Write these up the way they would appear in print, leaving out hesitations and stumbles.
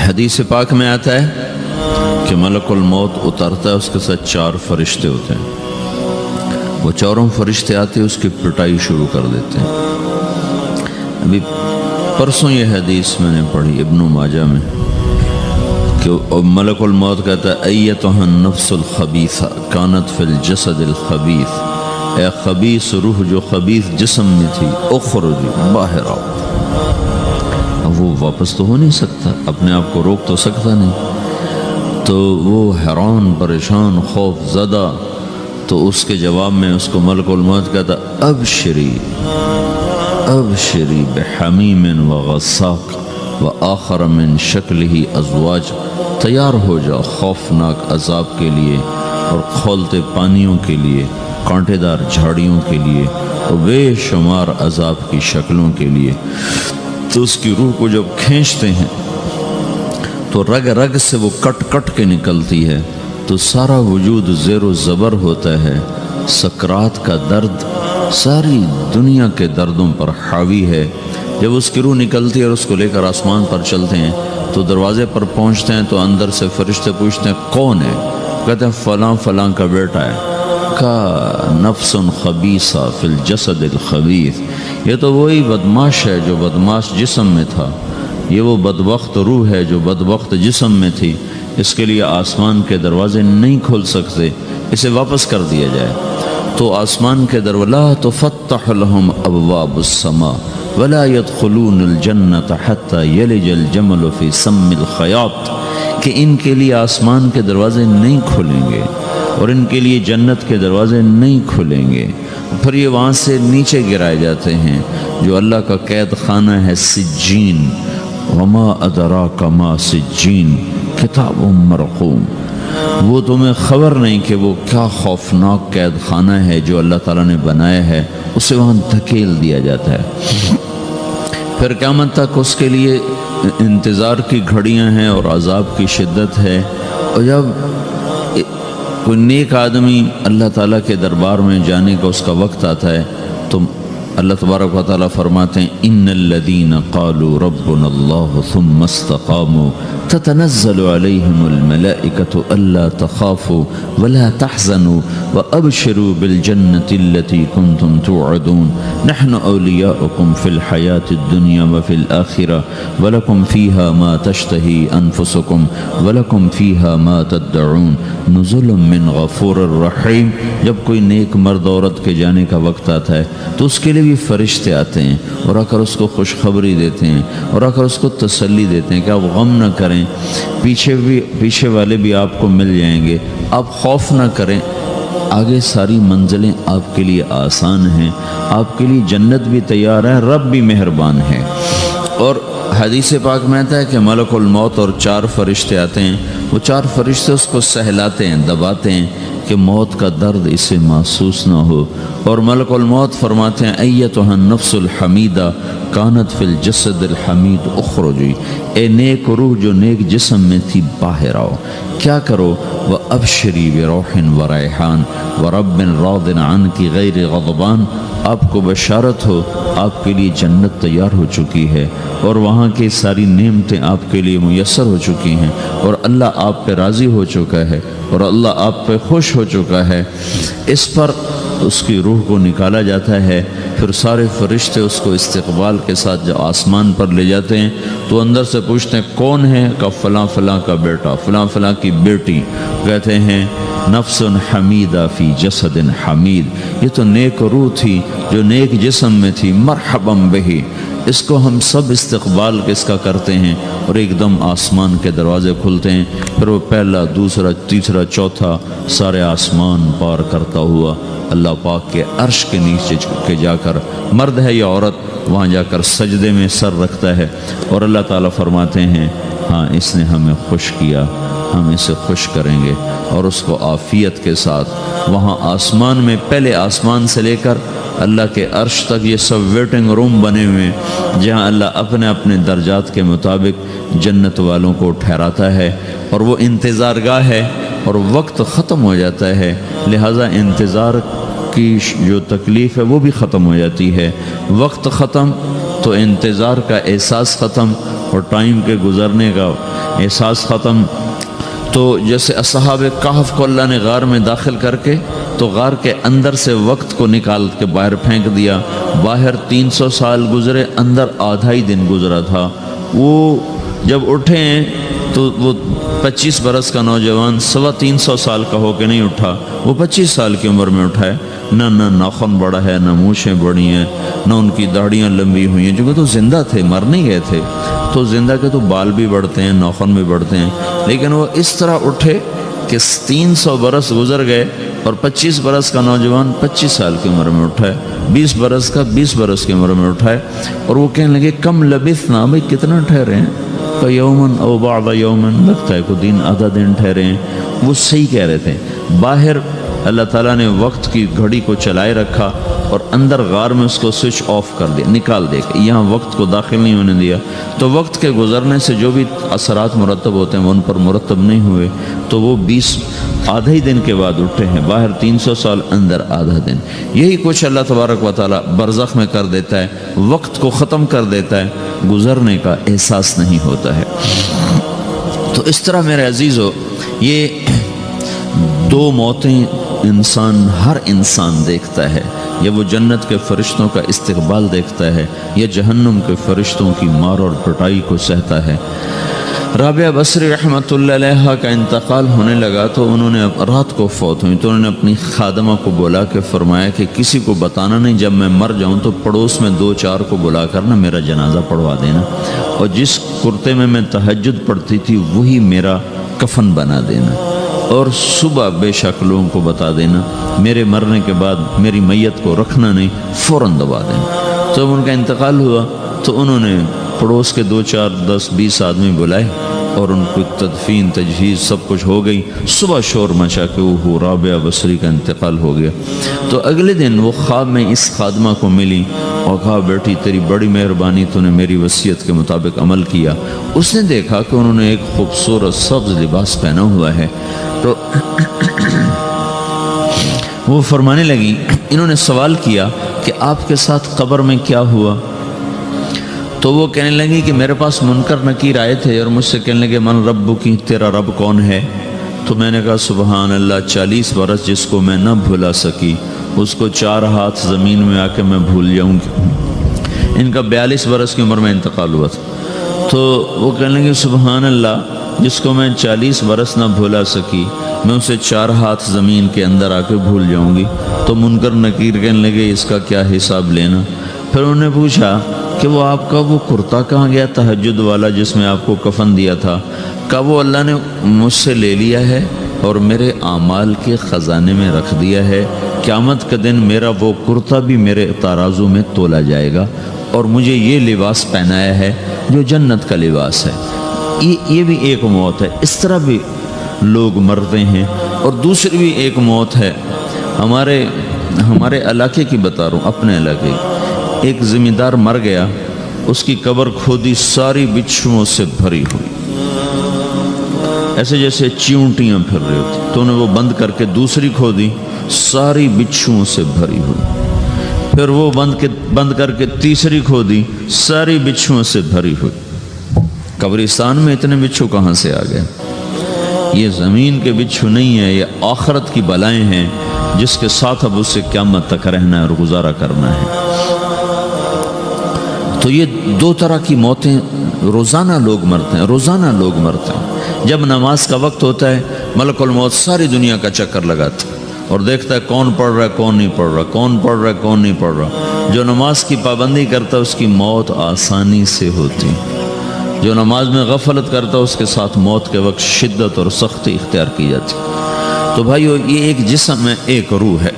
حدیث پاک میں آتا ہے کہ ملک الموت اترتا ہے، اس کے ساتھ 4 فرشتے ہوتے ہیں۔ وہ چاروں فرشتے آتے اس کی پٹائی شروع کر دیتے ہیں۔ ابھی پرسوں یہ حدیث میں نے پڑھی ابن ماجہ میں کہ ملک الموت کہتا ہے ایتھا النفس الخبیثہ کانت فی الجسد الخبیث، اے خبیث روح جو خبیث جسم میں تھی، اخرجی باہر آؤ۔ اب وہ واپس تو ہو نہیں سکتا، اپنے آپ کو روک تو سکتا نہیں، تو وہ حیران پریشان خوف زدہ، تو اس کے جواب میں اس کو ملک الموت کہتا ابشری ابشری بحمیم وغساق وآخر من شکلہ ازواج، تیار ہو جا خوفناک عذاب کے لیے اور کھولتے پانیوں کے لیے، کانٹے دار جھاڑیوں کے لیے اور بے شمار عذاب کی شکلوں کے لیے۔ تو اس کی روح کو جب کھینچتے ہیں تو رگ رگ سے وہ کٹ کٹ کے نکلتی ہے، تو سارا وجود زیر و زبر ہوتا ہے، سکرات کا درد ساری دنیا کے دردوں پر حاوی ہے۔ جب اس کی روح نکلتی ہے اور اس کو لے کر آسمان پر چلتے ہیں تو دروازے پر پہنچتے ہیں تو اندر سے فرشتے پوچھتے ہیں کون ہے؟ کہتے ہیں فلاں فلاں کا بیٹا ہے۔ کا نفس خبیثہ فی الجسد الخبیث، یہ تو وہی بدماش ہے جو بدماش جسم میں تھا، یہ وہ بدبخت روح ہے جو بدبخت جسم میں تھی، اس کے لیے آسمان کے دروازے نہیں کھول سکتے، اسے واپس کر دیا جائے۔ تو آسمان کے دروازے لا تفتح لهم ابواب السماء ولا يدخلون الجنة حتى يلج الجمل في سم الخياط، کہ ان کے لیے آسمان کے دروازے نہیں کھلیں گے اور ان کے لیے جنت کے دروازے نہیں کھلیں گے، پھر یہ وہاں سے نیچے گرائے جاتے ہیں جو اللہ کا قید خانہ ہے سجین۔ وما ادراک ما سجین کتاب مرقوم، وہ تمہیں خبر نہیں کہ وہ کیا خوفناک قید خانہ ہے جو اللہ تعالیٰ نے بنایا ہے، اسے وہاں دھکیل دیا جاتا ہے۔ پھر قیامت تک اس کے لیے انتظار کی گھڑیاں ہیں اور عذاب کی شدت ہے۔ اور جب کوئی نیک آدمی اللہ تعالیٰ کے دربار میں جانے کا اس کا وقت آتا ہے تو اللہ تبارک و تعالیٰ فرماتے ہیں ان الذین قالوا ربنا اللہ ثم استقاموا تتنزل علیہم الملائکۃ الا تخافوا ولا تحزنوا وابشروا بالجنة التي كنتم توعدون نحن اولیاؤکم فی الحیاة الدنیا وفی الآخرة ولکم فیہا ما تشتہی انفسکم ولکم فیہا ما تدعون نزل من غفور الرحیم۔ جب کوئی نیک مرد عورت کے جانے کا وقت آتا ہے تو اس کے لیے بھی فرشتے آتے ہیں اور آ کر اس کو خوشخبری دیتے ہیں اور آ کر اس کو تسلی دیتے ہیں کہ آپ غم نہ کریں، پیچھے والے بھی آپ کو مل جائیں گے، آپ خوف نہ کریں، آگے ساری منزلیں آپ کے لیے آسان ہیں، آپ کے لیے جنت بھی تیار ہے، رب بھی مہربان ہے۔ اور حدیث پاک میں آتا ہے کہ ملک الموت اور 4 فرشتے آتے ہیں، وہ 4 فرشتے اس کو سہلاتے ہیں، دباتے ہیں کہ موت کا درد اسے محسوس نہ ہو۔ اور ملک الموت فرماتے ہیں ایتھا النفس الحمیدہ کانت فی الجسد الحمید اخرجی، اے نیک روح جو نیک جسم میں تھی باہر آؤ۔ کیا کرو؟ وابشری بروح وریحان ورب راض عنک غیر غضبان، آپ کو بشارت ہو آپ کے لیے جنت تیار ہو چکی ہے اور وہاں کی ساری نعمتیں آپ کے لیے میسر ہو چکی ہیں اور اللہ آپ پہ راضی ہو چکا ہے اور اللہ آپ پہ خوش ہو چکا ہے۔ اس پر اس کی روح کو نکالا جاتا ہے، پھر سارے فرشتے اس کو استقبال کے ساتھ جب آسمان پر لے جاتے ہیں تو اندر سے پوچھتے ہیں کون ہے؟ کہ فلاں فلاں کا بیٹا، فلاں فلاں کی بیٹی۔ کہتے ہیں نفس حمیدہ فی جسد حمید، یہ تو نیک روح تھی جو نیک جسم میں تھی، مرحبا بہی، اس کو ہم سب استقبال کس کا کرتے ہیں اور ایک دم آسمان کے دروازے کھلتے ہیں، پھر وہ پہلا دوسرا تیسرا چوتھا سارے آسمان پار کرتا ہوا اللہ پاک کے عرش کے نیچے کے جا کر، مرد ہے یا عورت، وہاں جا کر سجدے میں سر رکھتا ہے اور اللہ تعالیٰ فرماتے ہیں ہاں اس نے ہمیں خوش کیا، ہم اسے خوش کریں گے، اور اس کو عافیت کے ساتھ وہاں آسمان میں، پہلے آسمان سے لے کر اللہ کے عرش تک یہ سب ویٹنگ روم بنے ہوئے ہیں جہاں اللہ اپنے اپنے درجات کے مطابق جنت والوں کو ٹھہراتا ہے، اور وہ انتظار گاہ ہے اور وقت ختم ہو جاتا ہے، لہٰذا انتظار کی جو تکلیف ہے وہ بھی ختم ہو جاتی ہے۔ وقت ختم تو انتظار کا احساس ختم، اور ٹائم کے گزرنے کا احساس ختم۔ تو جیسے اصحاب کہف کو اللہ نے غار میں داخل کر کے تو غار کے اندر سے وقت کو نکال کے باہر پھینک دیا، باہر 300 سال گزرے، اندر آدھا ہی دن گزرا تھا۔ وہ جب اٹھے ہیں تو وہ 25 برس کا نوجوان 325 سال کا ہو کے نہیں اٹھا، وہ 25 سال کی عمر میں اٹھا ہے۔ نہ ناخن بڑا ہے، نہ مونچھیں بڑی ہیں، نہ ان کی داڑیاں لمبی ہوئی ہیں، جو کہ تو زندہ تھے، مر نہیں گئے تھے۔ تو زندہ کے تو بال بھی بڑھتے ہیں، ناخن بھی بڑھتے ہیں، لیکن وہ اس طرح اٹھے کہ 300 برس گزر گئے اور 25 برس کا نوجوان 25 سال کی عمر میں اٹھا ہے، 20 برس کا 20 برس کی عمر میں اٹھا ہے۔ اور وہ کہنے لگے کم لبثنا، بھائی کتنا ٹھہرے ہیں، کہ یومن او بعض یومن، لگتا ہے کوئی دن آدھا دن ٹھہرے ہیں۔ وہ صحیح کہہ رہے تھے۔ باہر اللہ تعالیٰ نے وقت کی گھڑی کو چلائے رکھا اور اندر غار میں اس کو سوئچ آف کر دیا، نکال دے کہ یہاں وقت کو داخل نہیں ہونے دیا۔ تو وقت کے گزرنے سے جو بھی اثرات مرتب ہوتے ہیں وہ ان پر مرتب نہیں ہوئے، تو وہ 20 آدھا ہی دن کے بعد اٹھے ہیں، باہر 300 سال، اندر آدھا دن۔ یہی کچھ اللہ تبارک و تعالیٰ برزخ میں کر دیتا ہے، وقت کو ختم کر دیتا ہے، گزرنے کا احساس نہیں ہوتا ہے۔ تو اس طرح میرے عزیزو، یہ دو موتیں ہر انسان دیکھتا ہے، یا وہ جنت کے فرشتوں کا استقبال دیکھتا ہے یا جہنم کے فرشتوں کی مار اور پٹائی کو سہتا ہے۔ رابعہ بصری رحمۃ اللہ علیہ کا انتقال ہونے لگا تو انہوں نے رات کو فوت ہوئی، تو انہوں نے اپنی خادمہ کو بلا کے فرمایا کہ کسی کو بتانا نہیں، جب میں مر جاؤں تو پڑوس میں 2-4 کو بلا کر نا میرا جنازہ پڑھوا دینا، اور جس کرتے میں تہجد پڑھتی تھی وہی میرا کفن بنا دینا، اور صبح بے شک لوگوں کو بتا دینا، میرے مرنے کے بعد میری میت کو رکھنا نہیں، فوراً دبا دینا۔ جب ان کا انتقال ہوا تو انہوں نے پڑوس کے 2-4 10-20 آدمی بلائے اور ان کو تدفین تجہیز سب کچھ ہو گئی۔ صبح شور مچا کہ وہ رابعہ بصری کا انتقال ہو گیا۔ تو اگلے دن وہ خواب میں اس خادمہ کو ملی اور کہا بیٹی تیری بڑی مہربانی، تو نے میری وصیت کے مطابق عمل کیا۔ اس نے دیکھا کہ انہوں نے ایک خوبصورت سبز لباس پہنا ہوا ہے، تو وہ فرمانے لگی، انہوں نے سوال کیا کہ آپ کے ساتھ قبر میں کیا ہوا؟ تو وہ کہنے لگی کہ میرے پاس منکر نکیر آئے تھے اور مجھ سے کہنے لگے من رب کی، تیرا رب کون ہے؟ تو میں نے کہا سبحان اللہ، 40 برس جس کو میں نہ بھلا سکی اس کو 4 ہاتھ زمین میں آ کے میں بھول جاؤں گی۔ ان کا 42 برس کی عمر میں انتقال ہوا تھا۔ تو وہ کہنے لگے سبحان اللہ، جس کو میں 40 برس نہ بھولا سکی میں اسے 4 ہاتھ زمین کے اندر آ کے بھول جاؤں گی۔ تو منکر نکیر کہنے لگے اس کا کیا حساب لینا؟ پھر انہوں نے پوچھا کہ وہ آپ کا وہ کرتا کہاں گیا تہجد والا جس میں آپ کو کفن دیا تھا؟ کہا وہ اللہ نے مجھ سے لے لیا ہے اور میرے اعمال کے خزانے میں رکھ دیا ہے، قیامت کا دن میرا وہ کرتا بھی میرے ترازو میں تولا جائے گا، اور مجھے یہ لباس پہنایا ہے جو جنت کا لباس ہے۔ یہ بھی ایک موت ہے۔ اس طرح بھی لوگ مرتے ہیں۔ اور دوسری بھی ایک موت ہے، ہمارے علاقے کی بتا رہا ہوں، اپنے علاقے کی۔ ایک زمیندار مر گیا، اس کی قبر کھودی، ساری بچھوؤں سے بھری ہوئی، ایسے جیسے چیونٹیاں پھر رہی ہوتی۔ تو انہیں وہ بند کر کے دوسری کھودی، ساری بچھوؤں سے بھری ہوئی۔ پھر وہ بند کر کے تیسری کھودی، ساری بچھوؤں سے بھری ہوئی۔ قبرستان میں اتنے بچھو کہاں سے آ گئے؟ یہ زمین کے بچھو نہیں ہے، یہ آخرت کی بلائیں ہیں جس کے ساتھ اب اسے قیامت تک رہنا ہے اور گزارا کرنا ہے۔ تو یہ 2 طرح کی موتیں روزانہ لوگ مرتے ہیں، روزانہ لوگ مرتے ہیں۔ جب نماز کا وقت ہوتا ہے ملک الموت ساری دنیا کا چکر لگاتا ہے اور دیکھتا ہے کون پڑھ رہا ہے کون نہیں پڑھ رہا، کون پڑھ رہا ہے کون نہیں پڑھ رہا۔ جو نماز کی پابندی کرتا ہے اس کی موت آسانی سے ہوتی، جو نماز میں غفلت کرتا ہے اس کے ساتھ موت کے وقت شدت اور سختی اختیار کی جاتی۔ تو بھائیو، یہ ایک جسم ہے، ایک روح ہے۔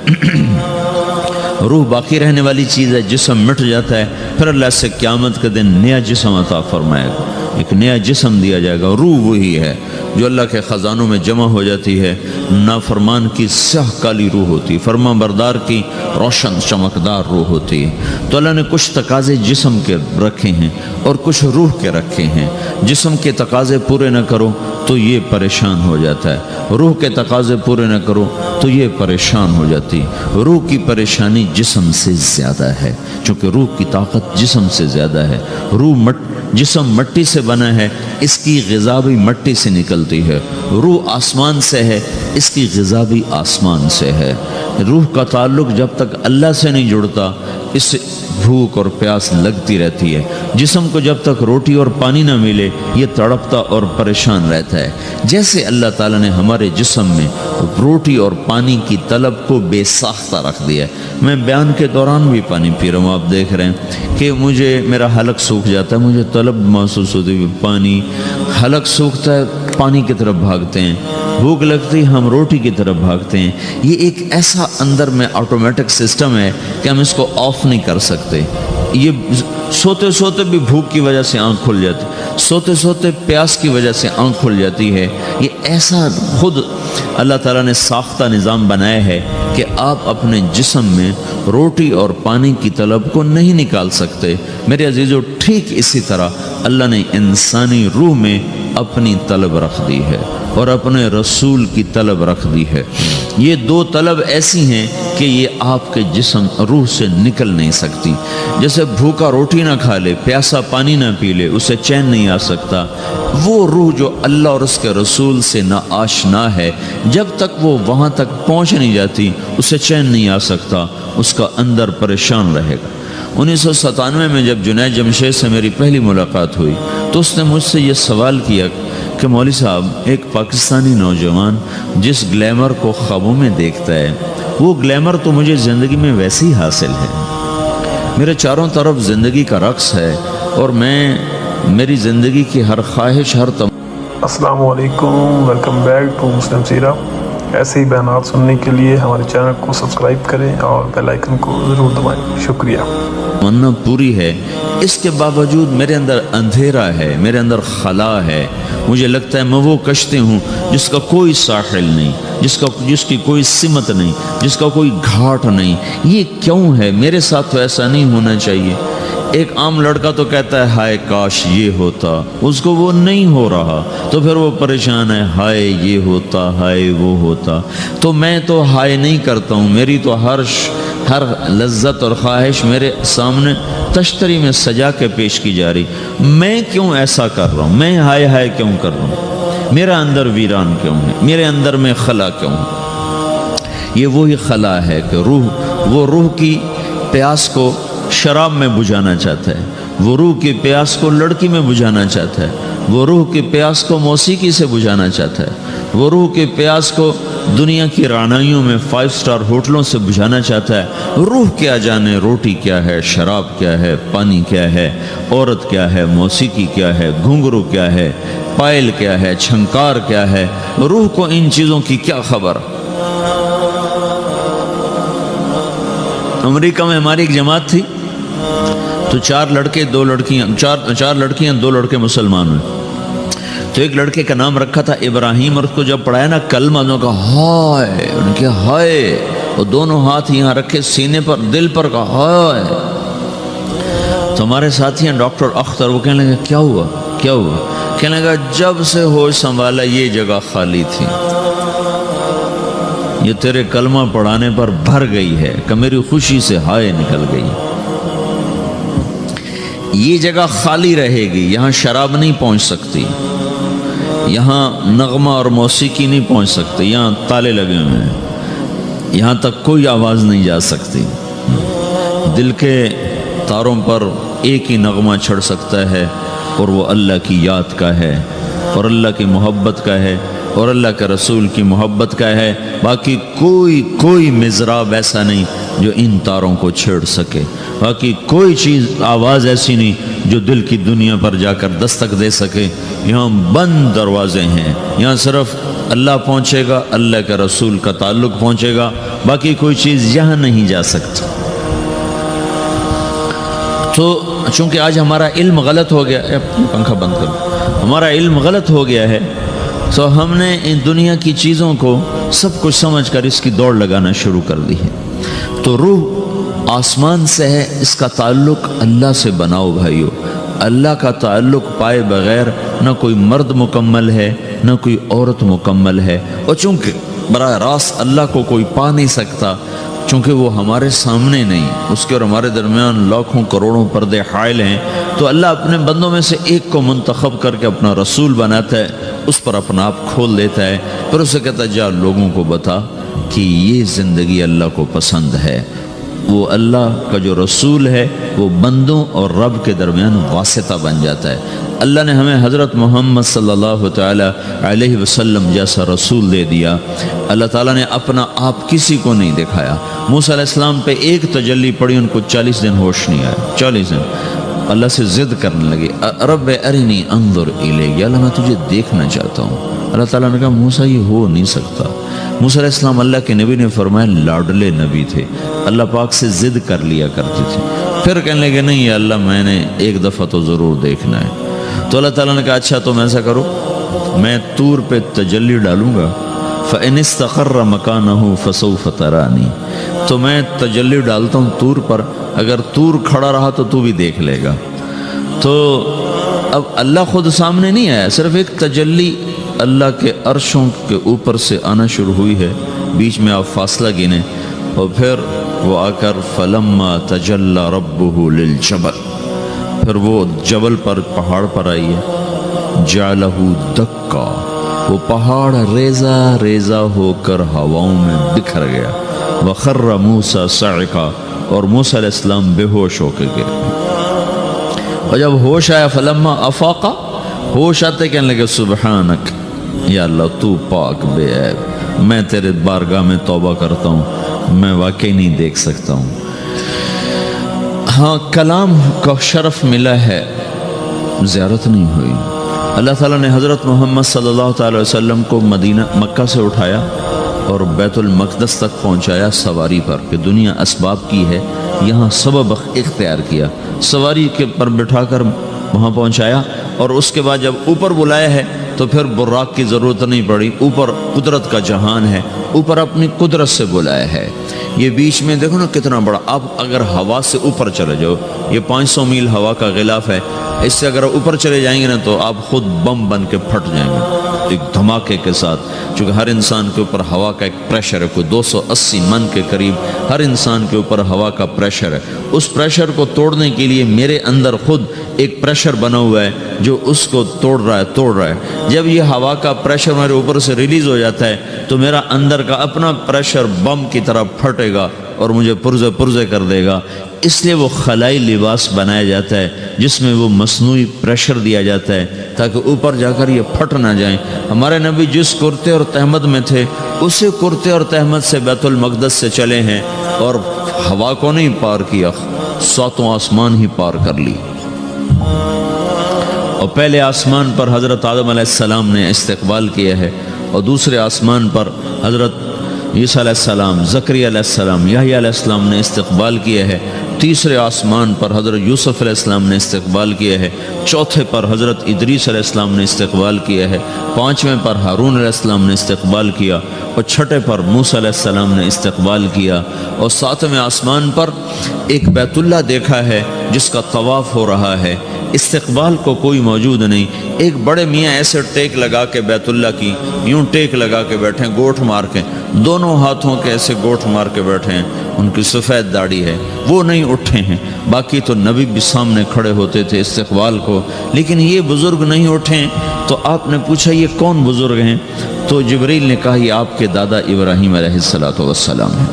روح باقی رہنے والی چیز ہے، جسم مٹ جاتا ہے، پھر اللہ سے قیامت کے دن نیا جسم عطا فرمائے گا، ایک نیا جسم دیا جائے گا۔ روح وہی ہے جو اللہ کے خزانوں میں جمع ہو جاتی ہے۔ نافرمان کی سیاہ کالی روح ہوتی ہے، فرما بردار کی روشن چمکدار روح ہوتی ہے۔ تو اللہ نے کچھ تقاضے جسم کے رکھے ہیں اور کچھ روح کے رکھے ہیں۔ جسم کے تقاضے پورے نہ کرو تو یہ پریشان ہو جاتا ہے، روح کے تقاضے پورے نہ کرو تو یہ پریشان ہو جاتی ہے۔ روح کی پریشانی جسم سے زیادہ ہے، چونکہ روح کی طاقت جسم سے زیادہ ہے۔ روح جسم مٹی سے بنا ہے، اس کی غذا بھی مٹی سے نکلتی ہے۔ روح آسمان سے ہے، اس کی غذا بھی آسمان سے ہے۔ روح کا تعلق جب تک اللہ سے نہیں جڑتا، اس سے بھوک اور پیاس لگتی رہتی ہے۔ جسم کو جب تک روٹی اور پانی نہ ملے، یہ تڑپتا اور پریشان رہتا ہے۔ جیسے اللہ تعالیٰ نے ہمارے جسم میں روٹی اور پانی کی طلب کو بے ساختہ رکھ دیا ہے۔ میں بیان کے دوران بھی پانی پی رہا ہوں، آپ دیکھ رہے ہیں کہ میرا حلق سوکھ جاتا ہے، مجھے طلب محسوس ہوتی ہے، پانی، حلق سوکھتا ہے، پانی کی طرف بھاگتے ہیں، بھوک لگتی ہم روٹی کی طرف بھاگتے ہیں۔ یہ ایک ایسا اندر میں آٹومیٹک سسٹم ہے کہ ہم اس کو آف نہیں کر سکتے۔ یہ سوتے سوتے بھی بھوک کی وجہ سے آنکھ کھل جاتی، سوتے سوتے پیاس کی وجہ سے آنکھ کھل جاتی ہے۔ یہ ایسا خود اللہ تعالیٰ نے ساختہ نظام بنایا ہے کہ آپ اپنے جسم میں روٹی اور پانی کی طلب کو نہیں نکال سکتے۔ میرے عزیزو، ٹھیک اسی طرح اللہ نے انسانی روح میں اپنی طلب رکھ دی ہے اور اپنے رسول کی طلب رکھ دی ہے۔ یہ دو طلب ایسی ہیں کہ یہ آپ کے جسم روح سے نکل نہیں سکتی۔ جیسے بھوکا روٹی نہ کھا لے، پیاسا پانی نہ پی لے، اسے چین نہیں آ سکتا۔ وہ روح جو اللہ اور اس کے رسول سے نا آشنا ہے، جب تک وہ وہاں تک پہنچ نہیں جاتی، اسے چین نہیں آ سکتا، اس کا اندر پریشان رہے گا۔ 1997 میں جب جنید جمشید سے میری پہلی ملاقات ہوئی تو اس نے مجھ سے یہ سوال کیا کہ مولوی صاحب، ایک پاکستانی نوجوان جس گلیمر کو خوابوں میں دیکھتا ہے، وہ گلیمر تو مجھے زندگی میں ویسے ہی حاصل ہے۔ میرے چاروں طرف زندگی کا رقص ہے اور میری زندگی کی ہر خواہش، السلام علیکم، ویلکم بیک ٹو مسلم سیرہ۔ ایسے ہی بیانات سننے کے لیے ہمارے چینل کو سبسکرائب کریں اور بیل آئیکن کو ضرور دبائیں۔ شکریہ۔ تمنا پوری ہے، اس کے باوجود میرے اندر اندھیرا ہے، میرے اندر خلا ہے۔ مجھے لگتا ہے میں وہ کشتی ہوں جس کا کوئی ساحل نہیں، جس کی کوئی سمت نہیں، جس کا کوئی گھاٹ نہیں۔ یہ کیوں ہے؟ میرے ساتھ تو ایسا نہیں ہونا چاہیے۔ ایک عام لڑکا تو کہتا ہے ہائے کاش یہ ہوتا، اس کو وہ نہیں ہو رہا تو پھر وہ پریشان ہے، ہائے یہ ہوتا، ہائے وہ ہوتا۔ تو میں تو ہائے نہیں کرتا ہوں، میری تو ہر لذت اور خواہش میرے سامنے تشتری میں سجا کے پیش کی جا رہی۔ میں کیوں ایسا کر رہا ہوں؟ میں ہائے ہائے کیوں کر رہا ہوں؟ میرا اندر ویران کیوں ہے؟ میرے اندر میں خلا کیوں ہے؟ یہ وہی خلا ہے کہ وہ روح کی پیاس کو شراب میں بجھانا چاہتا ہے، وہ روح کی پیاس کو لڑکی میں بجھانا چاہتا ہے، وہ روح کی پیاس کو موسیقی سے بجھانا چاہتا ہے، وہ روح کی پیاس کو دنیا کی رعنائیوں میں 5 اسٹار ہوٹلوں سے بجھانا چاہتا ہے۔ روح کیا جانے روٹی کیا ہے، شراب کیا ہے، پانی کیا ہے، عورت کیا ہے، موسیقی کیا ہے، گھنگرو کیا ہے، پائل کیا ہے، چھنکار کیا ہے۔ روح کو ان چیزوں کی کیا خبر؟ امریکہ میں ہماری ایک جماعت تھی تو 4 لڑکے 2 لڑکیاں، 4 لڑکیاں 2 لڑکے مسلمان ہوئے۔ تو ایک لڑکے کا نام رکھا تھا ابراہیم، اور اس کو جب پڑھایا نا کلمہ، انہوں نے کہا ہائے، انہوں نے کہا ہائے، اور دونوں ہاتھ یہاں رکھے سینے پر، دل پر، کہا ہائے۔ تو ہمارے ساتھی ہیں ڈاکٹر اختر، وہ کہنے لگے کیا ہوا کیا ہوا؟ کہنے لگا جب سے ہوش سنبھالا یہ جگہ خالی تھی، یہ تیرے کلمہ پڑھانے پر بھر گئی ہے کہ میری خوشی سے ہائے نکل گئی۔ یہ جگہ خالی رہے گی، یہاں شراب نہیں پہنچ سکتی، یہاں نغمہ اور موسیقی نہیں پہنچ سکتی، یہاں تالے لگے ہوئے ہیں، یہاں تک کوئی آواز نہیں جا سکتی۔ دل کے تاروں پر ایک ہی نغمہ چڑھ سکتا ہے اور وہ اللہ کی یاد کا ہے اور اللہ کی محبت کا ہے اور اللہ کے رسول کی محبت کا ہے۔ باقی کوئی مضراب ایسا نہیں جو ان تاروں کو چھیڑ سکے، باقی کوئی چیز، آواز ایسی نہیں جو دل کی دنیا پر جا کر دستک دے سکے۔ یہاں بند دروازے ہیں، یہاں صرف اللہ پہنچے گا، اللہ کے رسول کا تعلق پہنچے گا، باقی کوئی چیز یہاں نہیں جا سکتی۔ تو چونکہ آج ہمارا علم غلط ہو گیا، پنکھا بند کرو، ہمارا علم غلط ہو گیا ہے، تو ہم نے ان دنیا کی چیزوں کو سب کچھ سمجھ کر اس کی دوڑ لگانا شروع کر دی ہے۔ تو روح آسمان سے ہے، اس کا تعلق اللہ سے بناؤ بھائیو۔ اللہ کا تعلق پائے بغیر نہ کوئی مرد مکمل ہے نہ کوئی عورت مکمل ہے، اور چونکہ براہ راست اللہ کو کوئی پا نہیں سکتا، چونکہ وہ ہمارے سامنے نہیں، اس کے اور ہمارے درمیان لاکھوں کروڑوں پردے حائل ہیں، تو اللہ اپنے بندوں میں سے ایک کو منتخب کر کے اپنا رسول بناتا ہے، اس پر اپنا آپ کھول دیتا ہے، پھر اسے کہتا ہے جا لوگوں کو بتا کہ یہ زندگی اللہ کو پسند ہے۔ وہ اللہ کا جو رسول ہے وہ بندوں اور رب کے درمیان واسطہ بن جاتا ہے۔ اللہ نے ہمیں حضرت محمد صلی اللہ تعالی علیہ وسلم جیسا رسول دے دیا۔ اللہ تعالیٰ نے اپنا آپ کسی کو نہیں دکھایا۔ موسیٰ علیہ السلام پہ ایک تجلی پڑی، ان کو 40 دن ہوش نہیں آیا، 40 دن اللہ سے ضد کرنے لگے، رب ارنی انظر الیک، یا اللہ میں تجھے دیکھنا چاہتا ہوں۔ اللہ تعالیٰ نے کہا موسیٰ یہ ہو نہیں سکتا۔ موسیٰ علیہ السلام اللہ کے نبی نے فرمایا لاڈلے نبی تھے، اللہ پاک سے ضد کر لیا کرتے تھے، پھر کہنے لگے نہیں یا اللہ میں نے ایک دفعہ تو ضرور دیکھنا ہے۔ تو اللہ تعالیٰ نے کہا اچھا تم ایسا کرو، میں طور پہ تجلی ڈالوں گا، فَإِنِ اسْتَقَرَّ مَكَانَهُ فَسَوْفَ تَرَانِي، تو میں تجلی ڈالتا ہوں طور پر، اگر طور کھڑا رہا تو تو بھی دیکھ لے گا۔ تو اب اللہ خود سامنے نہیں آیا، صرف ایک تجلی اللہ کے عرشوں کے اوپر سے آنا شروع ہوئی ہے، بیچ میں آپ فاصلہ گنیں، اور پھر وہ آ کر فَلَمَّا تَجَلَّى رَبُّهُ لِلْجَبَلِ، پھر وہ جبل پر پہاڑ پر آئی ہے، جَعَلَهُ دَكَّا، وہ پہاڑ ریزہ ریزہ ہو کر ہواؤں میں بکھر گیا، وَخَرَّ مُوسَى صَعِقًا، اور موسیٰ علیہ السلام بے ہوش ہو کے گر گئے۔ اور جب ہوش آیا فلما افاقا، ہوش آتے کہنے لگے سبحانک، یا اللہ تو پاک بے عیب، میں تیرے بارگاہ میں توبہ کرتا ہوں، میں واقعی نہیں دیکھ سکتا ہوں۔ ہاں کلام کا شرف ملا ہے، زیارت نہیں ہوئی۔ اللہ تعالیٰ نے حضرت محمد صلی اللہ تعالی وسلم کو مکہ سے اٹھایا اور بیت المقدس تک پہنچایا سواری پر، کہ دنیا اسباب کی ہے، یہاں سبب اختیار کیا، سواری کے پر بٹھا کر وہاں پہنچایا، اور اس کے بعد جب اوپر بلایا ہے تو پھر براق کی ضرورت نہیں پڑی، اوپر قدرت کا جہان ہے، اوپر اپنی قدرت سے بلایا ہے۔ یہ بیچ میں دیکھو نا کتنا بڑا، آپ اگر ہوا سے اوپر چلے جاؤ، یہ 500 میل ہوا کا غلاف ہے، اس سے اگر اوپر چلے جائیں گے نا تو آپ خود بم بن کے پھٹ جائیں گے ایک دھماکے کے ساتھ، چونکہ ہر انسان کے اوپر ہوا کا ایک پریشر ہے، کوئی 280 من کے قریب ہر انسان کے اوپر ہوا کا پریشر ہے۔ اس پریشر کو توڑنے کے لیے میرے اندر خود ایک پریشر بنا ہوا ہے جو اس کو توڑ رہا ہے۔ جب یہ ہوا کا پریشر میرے اوپر سے ریلیز ہو جاتا ہے تو میرا اندر کا اپنا پریشر بم کی طرح پھٹے گا اور مجھے پرزے کر دے گا۔ اس لیے وہ خلائی لباس بنایا جاتا ہے جس میں وہ مصنوعی پریشر دیا جاتا ہے تاکہ اوپر جا کر یہ پھٹ نہ جائیں۔ ہمارے نبی جس کرتے اور تہمد میں تھے اسی کرتے اور تہمد سے بیت المقدس سے چلے ہیں اور ہوا کو نہیں پار کیا، 7 آسمان ہی پار کر لی۔ اور پہلے آسمان پر حضرت آدم علیہ السلام نے استقبال کیا ہے، اور دوسرے آسمان پر حضرت عیسیٰ علیہ السلام، زکریا علیہ السلام، یحییٰ علیہ السلام نے استقبال کیا ہے، تیسرے آسمان پر حضرت یوسف علیہ السلام نے استقبال کیا ہے، چوتھے پر حضرت ادریس علیہ السلام نے استقبال کیا ہے، 5ویں پر ہارون علیہ السلام نے استقبال کیا، اور 6 پر موسیٰ علیہ السلام نے استقبال کیا، اور 7ویں آسمان پر ایک بیت اللہ دیکھا ہے جس کا طواف ہو رہا ہے۔ استقبال کو کوئی موجود نہیں، ایک بڑے میاں ایسے ٹیک لگا کے بیت اللہ کی یوں ٹیک لگا کے بیٹھے ہیں، گوٹھ مار کے، دونوں ہاتھوں کے ایسے گوٹھ مار کے بیٹھے ہیں، ان کی سفید داڑھی ہے، وہ نہیں اٹھے ہیں۔ باقی تو نبی بھی سامنے کھڑے ہوتے تھے استقبال کو، لیکن یہ بزرگ نہیں اٹھے ہیں۔ تو آپ نے پوچھا یہ کون بزرگ ہیں؟ تو جبریل نے کہا یہ آپ کے دادا ابراہیم علیہ السلام ہیں۔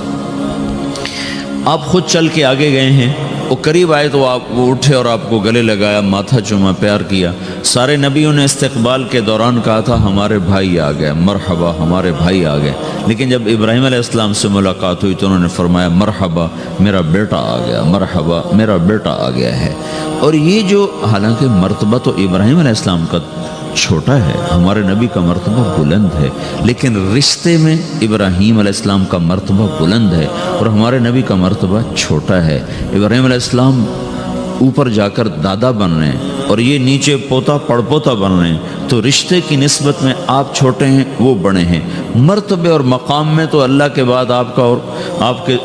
آپ خود چل کے آگے گئے ہیں، وہ قریب آئے تو وہ اٹھے اور آپ کو گلے لگایا، ماتھا چوما، پیار کیا۔ سارے نبیوں نے استقبال کے دوران کہا تھا ہمارے بھائی آ گئے، مرحبا ہمارے بھائی آ گئے، لیکن جب ابراہیم علیہ السلام سے ملاقات ہوئی تو انہوں نے فرمایا مرحبا میرا بیٹا آ گیا، مرحبا میرا بیٹا آ گیا ہے۔ اور یہ جو حالانکہ مرتبہ تو ابراہیم علیہ السلام کا چھوٹا ہے، ہمارے نبی کا مرتبہ بلند ہے، لیکن رشتے میں ابراہیم علیہ السلام کا مرتبہ بلند ہے اور ہمارے نبی کا مرتبہ چھوٹا ہے۔ ابراہیم علیہ السلام اوپر جا کر دادا بن رہے ہیں اور یہ نیچے پوتا پڑپوتا بن رہے ہیں، تو رشتے کی نسبت میں آپ چھوٹے ہیں وہ بڑے ہیں۔ مرتبے اور مقام میں تو اللہ کے بعد آپ کا اور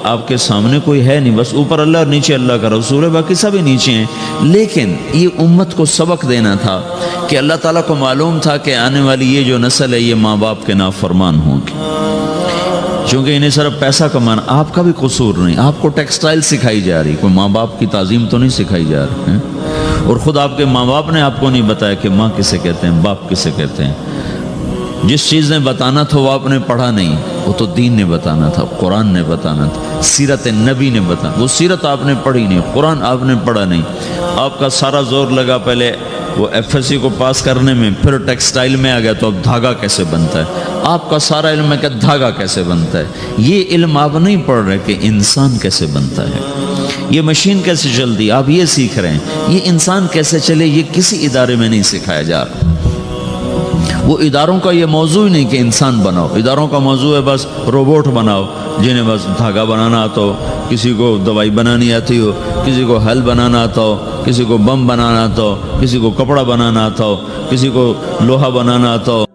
آپ کے سامنے کوئی ہے نہیں، بس اوپر اللہ اور نیچے اللہ کا رسول ہے، باقی سبھی نیچے ہیں۔ لیکن یہ امت کو سبق دینا تھا کہ اللہ تعالیٰ کو معلوم تھا کہ آنے والی یہ جو نسل ہے یہ ماں باپ کے نافرمان ہوں گی۔ چونکہ انہیں صرف پیسہ کمانا، آپ کا بھی قصور نہیں، آپ کو ٹیکسٹائل سکھائی جا رہی، کوئی ماں باپ کی تعظیم تو نہیں سکھائی جا رہی ہے، اور خود آپ کے ماں باپ نے آپ کو نہیں بتایا کہ ماں کسے کہتے ہیں، باپ کسے کہتے ہیں۔ جس چیز نے بتانا تھا وہ آپ نے پڑھا نہیں، وہ تو دین نے بتانا تھا، قرآن نے بتانا تھا، سیرت نبی نے بتانا، وہ سیرت آپ نے پڑھی نہیں، قرآن آپ نے پڑھا نہیں، آپ کا سارا زور لگا پہلے وہ ایف ایس سی کو پاس کرنے میں، پھر ٹیکسٹائل میں آ گیا تو اب دھاگا کیسے بنتا ہے، آپ کا سارا علم ہے کہ دھاگا کیسے بنتا ہے، یہ علم آپ نہیں پڑھ رہے کہ انسان کیسے بنتا ہے، یہ مشین کیسے چلتی، آپ یہ سیکھ رہے ہیں، یہ انسان کیسے چلے یہ کسی ادارے میں نہیں سکھایا جا رہا۔ وہ اداروں کا یہ موضوع ہی نہیں کہ انسان بناؤ، اداروں کا موضوع ہے بس روبوٹ بناؤ جنہیں بس دھاگا بنانا آتا ہو، کسی کو دوائی بنانی آتی ہو، کسی کو حل بنانا آتا ہو، کسی کو بم بنانا آتا ہو، کسی کو کپڑا بنانا آتا ہو، کسی کو لوہا بنانا آتا ہو۔